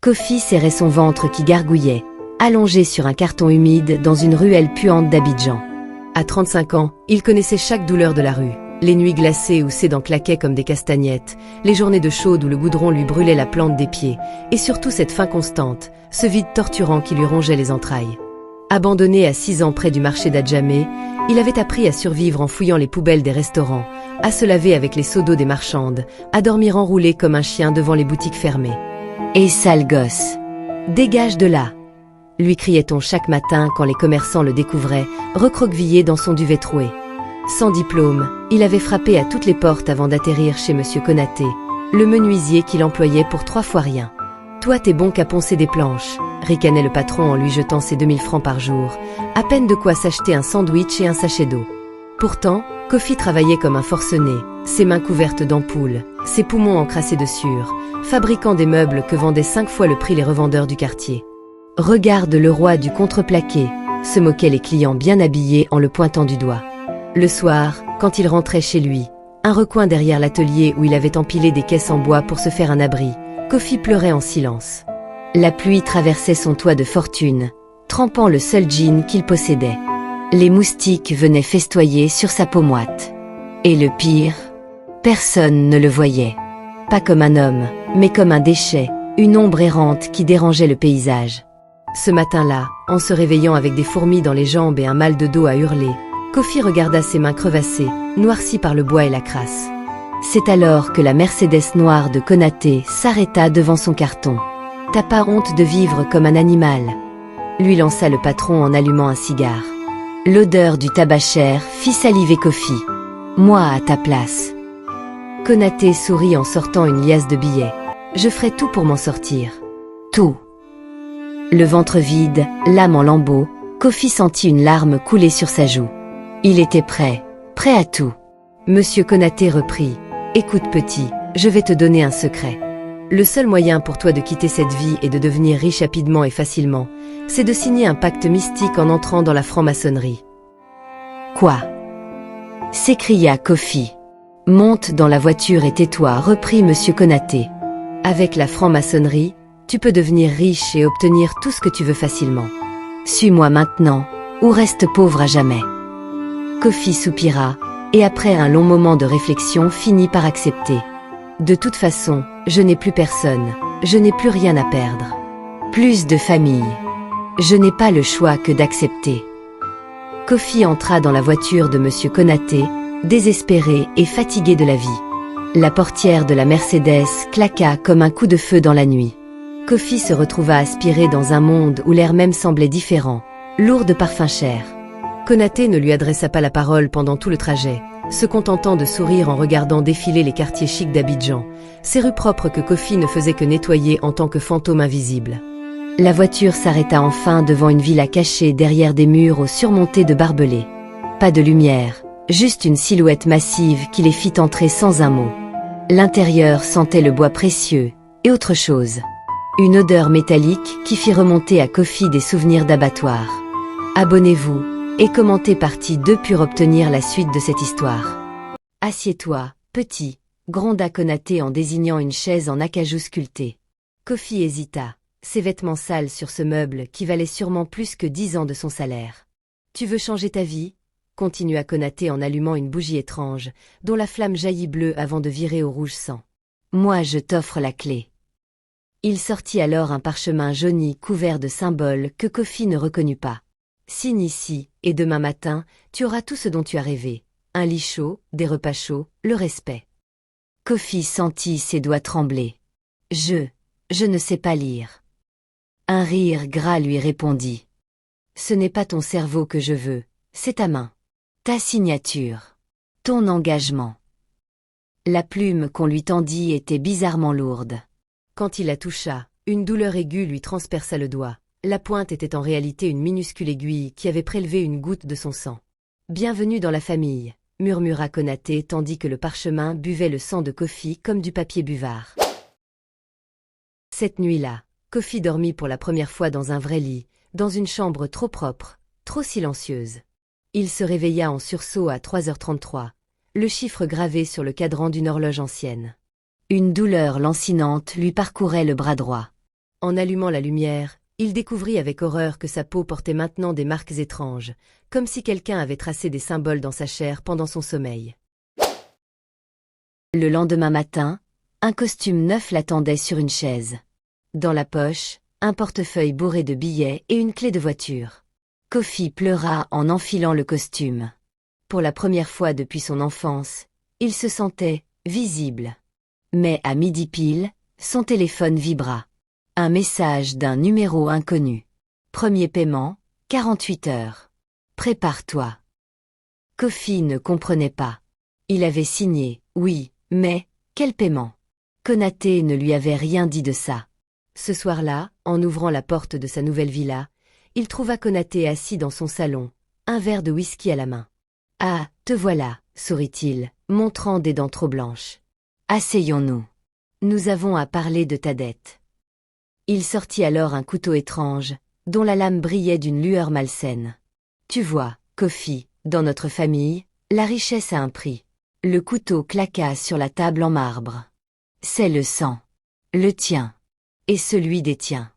Kofi serrait son ventre qui gargouillait, allongé sur un carton humide dans une ruelle puante d'Abidjan. À 35 ans, il connaissait chaque douleur de la rue. Les nuits glacées où ses dents claquaient comme des castagnettes, les journées de chaude où le goudron lui brûlait la plante des pieds, et surtout cette faim constante, ce vide torturant qui lui rongeait les entrailles. Abandonné à 6 ans près du marché d'Adjamé, il avait appris à survivre en fouillant les poubelles des restaurants, à se laver avec les seaux d'eau des marchandes, à dormir enroulé comme un chien devant les boutiques fermées. « Et sale gosse, dégage de là !» lui criait-on chaque matin quand les commerçants le découvraient, recroquevillé dans son duvet troué. Sans diplôme, il avait frappé à toutes les portes avant d'atterrir chez Monsieur Konaté, le menuisier qu'il employait pour 3 fois rien. « Toi t'es bon qu'à poncer des planches », ricanait le patron en lui jetant ses 2000 francs par jour, à peine de quoi s'acheter un sandwich et un sachet d'eau. Pourtant, Kofi travaillait comme un forcené, ses mains couvertes d'ampoules, ses poumons encrassés de sueur, fabriquant des meubles que vendaient 5 fois le prix les revendeurs du quartier. « Regarde le roi du contreplaqué », se moquaient les clients bien habillés en le pointant du doigt. Le soir, quand il rentrait chez lui, un recoin derrière l'atelier où il avait empilé des caisses en bois pour se faire un abri, Kofi pleurait en silence. La pluie traversait son toit de fortune, trempant le seul jean qu'il possédait. Les moustiques venaient festoyer sur sa peau moite. Et le pire, personne ne le voyait. Pas comme un homme, mais comme un déchet, une ombre errante qui dérangeait le paysage. Ce matin-là, en se réveillant avec des fourmis dans les jambes et un mal de dos à hurler, Kofi regarda ses mains crevassées, noircies par le bois et la crasse. C'est alors que la Mercedes noire de Konaté s'arrêta devant son carton. « T'as pas honte de vivre comme un animal ?» lui lança le patron en allumant un cigare. L'odeur du tabac cher fit saliver Kofi. « Moi à ta place. » Konaté sourit en sortant une liasse de billets. « Je ferai tout pour m'en sortir. Tout. » Le ventre vide, l'âme en lambeaux, Kofi sentit une larme couler sur sa joue. Il était prêt à tout. Monsieur Konaté reprit. « Écoute petit, je vais te donner un secret. Le seul moyen pour toi de quitter cette vie et de devenir riche rapidement et facilement, c'est de signer un pacte mystique en entrant dans la franc-maçonnerie. »« Quoi ?» s'écria Kofi. « Monte dans la voiture et tais-toi, reprit Monsieur Konaté. Avec la franc-maçonnerie, tu peux devenir riche et obtenir tout ce que tu veux facilement. Suis-moi maintenant, ou reste pauvre à jamais. » Kofi soupira, et après un long moment de réflexion finit par accepter. « De toute façon, je n'ai plus personne, je n'ai plus rien à perdre. Plus de famille. Je n'ai pas le choix que d'accepter. » Kofi entra dans la voiture de Monsieur Konaté, désespéré et fatigué de la vie. La portière de la Mercedes claqua comme un coup de feu dans la nuit. Kofi se retrouva aspiré dans un monde où l'air même semblait différent, lourd de parfums chers. Konaté ne lui adressa pas la parole pendant tout le trajet, se contentant de sourire en regardant défiler les quartiers chics d'Abidjan, ces rues propres que Kofi ne faisait que nettoyer en tant que fantôme invisible. La voiture s'arrêta enfin devant une villa cachée derrière des murs surmontés de barbelés. Pas de lumière, juste une silhouette massive qui les fit entrer sans un mot. L'intérieur sentait le bois précieux, et autre chose. Une odeur métallique qui fit remonter à Kofi des souvenirs d'abattoir. Abonnez-vous et commentez partie 2 pour obtenir la suite de cette histoire. Assieds-toi, petit, gronda Konaté en désignant une chaise en acajou sculpté. Kofi hésita, ses vêtements sales sur ce meuble qui valait sûrement plus que 10 ans de son salaire. Tu veux changer ta vie ? Continua Konaté en allumant une bougie étrange, dont la flamme jaillit bleue avant de virer au rouge sang. Moi je t'offre la clé. Il sortit alors un parchemin jauni couvert de symboles que Kofi ne reconnut pas. Signe ici, et demain matin, tu auras tout ce dont tu as rêvé. Un lit chaud, des repas chauds, le respect. Kofi sentit ses doigts trembler. Je ne sais pas lire. Un rire gras lui répondit. Ce n'est pas ton cerveau que je veux, c'est ta main. Ta signature. Ton engagement. La plume qu'on lui tendit était bizarrement lourde. Quand il la toucha, une douleur aiguë lui transperça le doigt. La pointe était en réalité une minuscule aiguille qui avait prélevé une goutte de son sang. « Bienvenue dans la famille », murmura Konaté tandis que le parchemin buvait le sang de Kofi comme du papier buvard. Cette nuit-là, Kofi dormit pour la première fois dans un vrai lit, dans une chambre trop propre, trop silencieuse. Il se réveilla en sursaut à 3h33, le chiffre gravé sur le cadran d'une horloge ancienne. Une douleur lancinante lui parcourait le bras droit. En allumant la lumière, il découvrit avec horreur que sa peau portait maintenant des marques étranges, comme si quelqu'un avait tracé des symboles dans sa chair pendant son sommeil. Le lendemain matin, un costume neuf l'attendait sur une chaise. Dans la poche, un portefeuille bourré de billets et une clé de voiture. Kofi pleura en enfilant le costume. Pour la première fois depuis son enfance, il se sentait visible. Mais à midi pile, son téléphone vibra. Un message d'un numéro inconnu. Premier paiement, 48 heures. Prépare-toi. Kofi ne comprenait pas. Il avait signé, oui, mais quel paiement? Konaté ne lui avait rien dit de ça. Ce soir-là, en ouvrant la porte de sa nouvelle villa, il trouva Konaté assis dans son salon, un verre de whisky à la main. « Ah, te voilà, sourit-il, montrant des dents trop blanches. Asseyons-nous. Nous avons à parler de ta dette. » Il sortit alors un couteau étrange, dont la lame brillait d'une lueur malsaine. « Tu vois, Kofi, dans notre famille, la richesse a un prix. » Le couteau claqua sur la table en marbre. « C'est le sang. Le tien. Et celui des tiens. »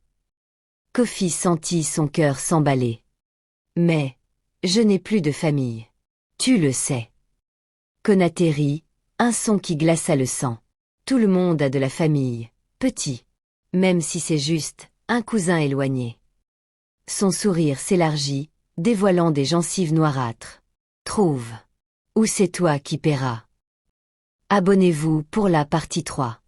Kofi sentit son cœur s'emballer. « Mais, je n'ai plus de famille. Tu le sais. » Konaté rit, un son qui glaça le sang. Tout le monde a de la famille, petit. Même si c'est juste, un cousin éloigné. Son sourire s'élargit, dévoilant des gencives noirâtres. Trouve. Ou c'est toi qui paieras. Abonnez-vous pour la partie 3.